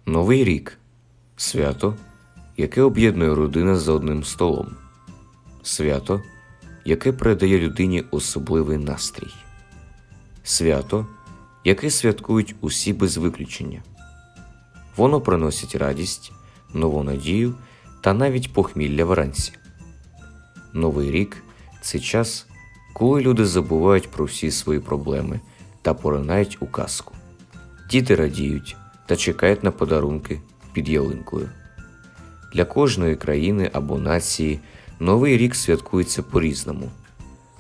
Новий рік – свято, яке об'єднує родину за одним столом. Свято, яке передає людині особливий настрій. Свято, яке святкують усі без виключення. Воно приносить радість, нову надію та навіть похмілля вранці. Новий рік – це час, коли люди забувають про всі свої проблеми та поринають у казку. Діти радіють та чекають на подарунки під ялинкою. Для кожної країни або нації Новий рік святкується по-різному.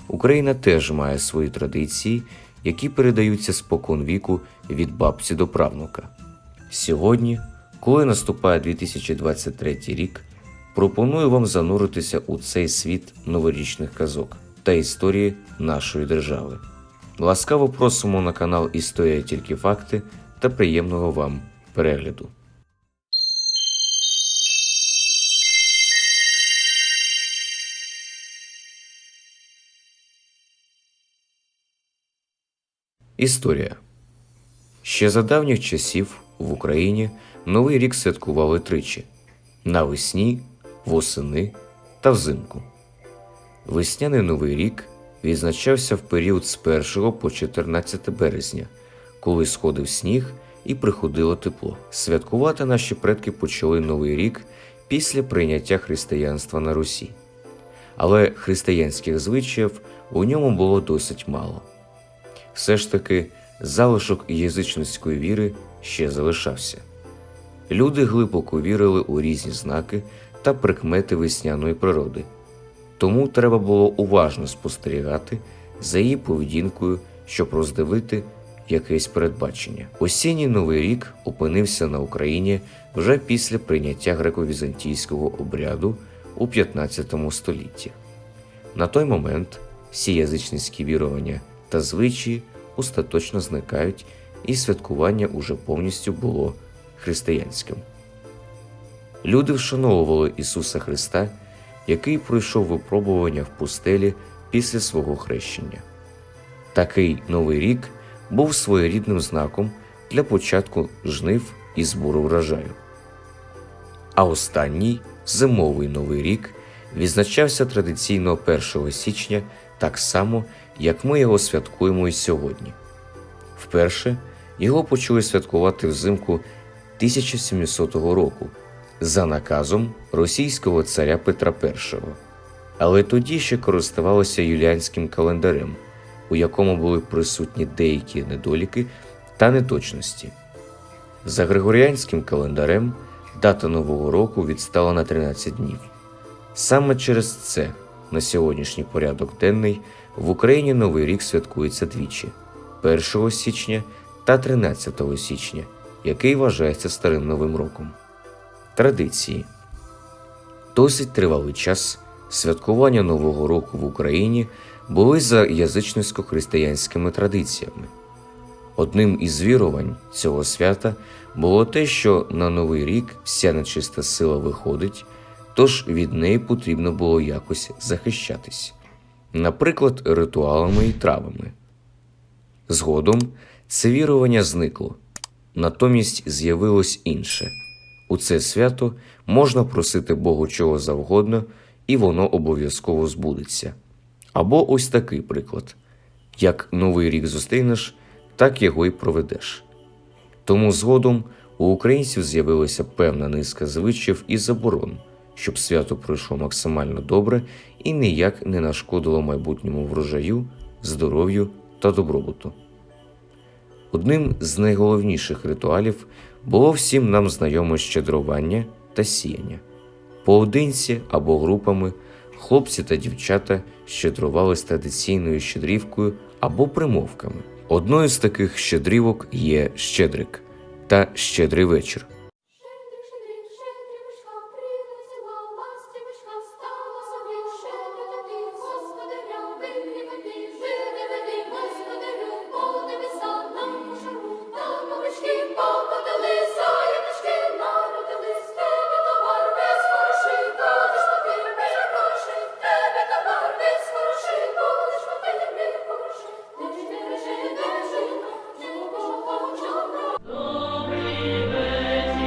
Україна теж має свої традиції, які передаються спокон віку від бабці до правнука. Сьогодні, коли наступає 2023 рік, пропоную вам зануритися у цей світ новорічних казок та історії нашої держави. Ласкаво просимо на канал «Історія тільки факти» та приємного вам перегляду. Історія. Ще за давніх часів в Україні Новий рік святкували тричі – навесні, восени та взимку. Весняний Новий рік відзначався в період з 1 по 14 березня, коли сходив сніг і приходило тепло. Святкувати наші предки почали Новий рік після прийняття християнства на Русі. Але християнських звичаїв у ньому було досить мало. Все ж таки, залишок язичницької віри ще залишався. Люди глибоко вірили у різні знаки та прикмети весняної природи. Тому треба було уважно спостерігати за її поведінкою, щоб роздивити якесь передбачення. Осінній Новий рік опинився на Україні вже після прийняття греко-візантійського обряду у 15 столітті. На той момент всі язичницькі вірування та звичаї остаточно зникають, і святкування уже повністю було християнським. Люди вшановували Ісуса Христа, який пройшов випробування в пустелі після свого хрещення. Такий Новий рік був своєрідним знаком для початку жнив і збору врожаю. А останній, зимовий Новий рік, відзначався традиційно 1 січня, так само, як ми його святкуємо і сьогодні. Вперше його почали святкувати взимку 1700 року за наказом російського царя Петра І. Але тоді ще користувалися юліанським календарем, у якому були присутні деякі недоліки та неточності. За григоріанським календарем дата Нового року відстала на 13 днів. Саме через це на сьогоднішній порядок денний в Україні Новий рік святкується двічі – 1 січня та 13 січня, який вважається Старим Новим роком. Традиції. Досить тривалий час святкування Нового року в Україні були за язичницько-християнськими традиціями. Одним із вірувань цього свята було те, що на Новий рік вся нечиста сила виходить, тож від неї потрібно було якось захищатись. Наприклад, ритуалами і травами. Згодом це вірування зникло, натомість з'явилось інше. У це свято можна просити Богу чого завгодно, і воно обов'язково збудеться. Або ось такий приклад. Як Новий рік зустрінеш, так його й проведеш. Тому згодом у українців з'явилася певна низка звичаїв і заборон, щоб свято пройшло максимально добре і ніяк не нашкодило майбутньому врожаю, здоров'ю та добробуту. Одним з найголовніших ритуалів було всім нам знайоме щедрування та сіяння. Поодинці або групами хлопці та дівчата щедрували з традиційною щедрівкою або примовками. Одною з таких щедрівок є «Щедрик» та «Щедрий вечір». Добрий вечір.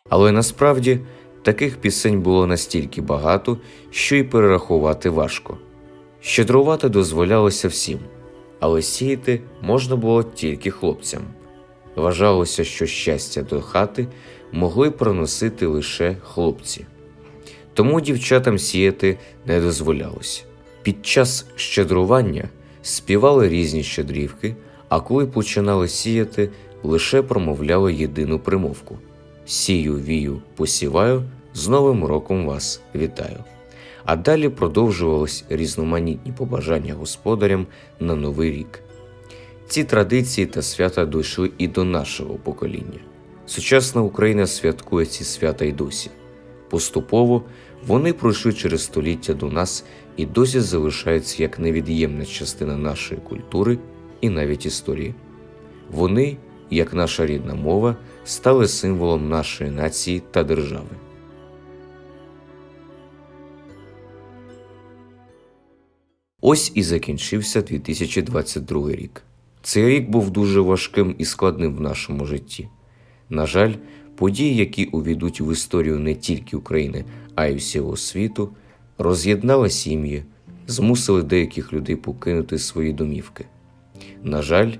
Але насправді таких пісень було настільки багато, що й перерахувати важко. Щедрувати дозволялося всім, але сіяти можна було тільки хлопцям. Вважалося, що щастя до хати могли проносити лише хлопці. Тому дівчатам сіяти не дозволялося. Під час щедрування співали різні щедрівки, а коли починали сіяти, лише промовляли єдину примовку: «Сію, вію, посіваю, з Новим роком вас вітаю». А далі продовжувались різноманітні побажання господарям на Новий рік. Ці традиції та свята дійшли і до нашого покоління. Сучасна Україна святкує ці свята й досі. Поступово вони пройшли через століття до нас і досі залишаються як невід'ємна частина нашої культури і навіть історії. Вони, як наша рідна мова, стали символом нашої нації та держави. Ось і закінчився 2022 рік. Цей рік був дуже важким і складним в нашому житті. На жаль, події, які увійдуть в історію не тільки України, а й всього світу, роз'єднали сім'ї, змусили деяких людей покинути свої домівки. На жаль,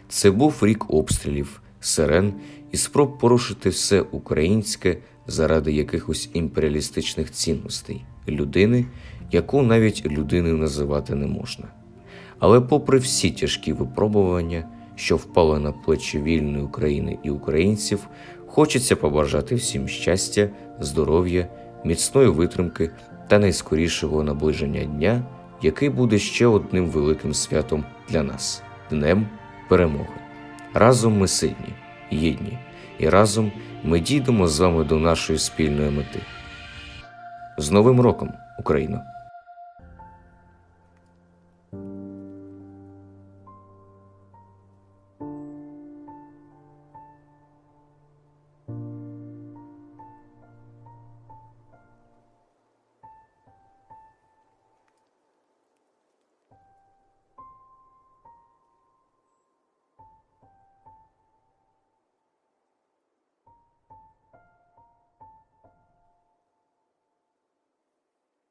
це був рік обстрілів, сирен і спроб порушити все українське заради якихось імперіалістичних цінностей людини, яку навіть людиною називати не можна. Але попри всі тяжкі випробування, що впали на плечі вільної України і українців, хочеться побажати всім щастя, здоров'я, міцної витримки та найскорішого наближення дня, який буде ще одним великим святом для нас – Днем Перемоги. Разом ми сильні, єдні, і разом ми дійдемо з вами до нашої спільної мети. З Новим роком, Україно!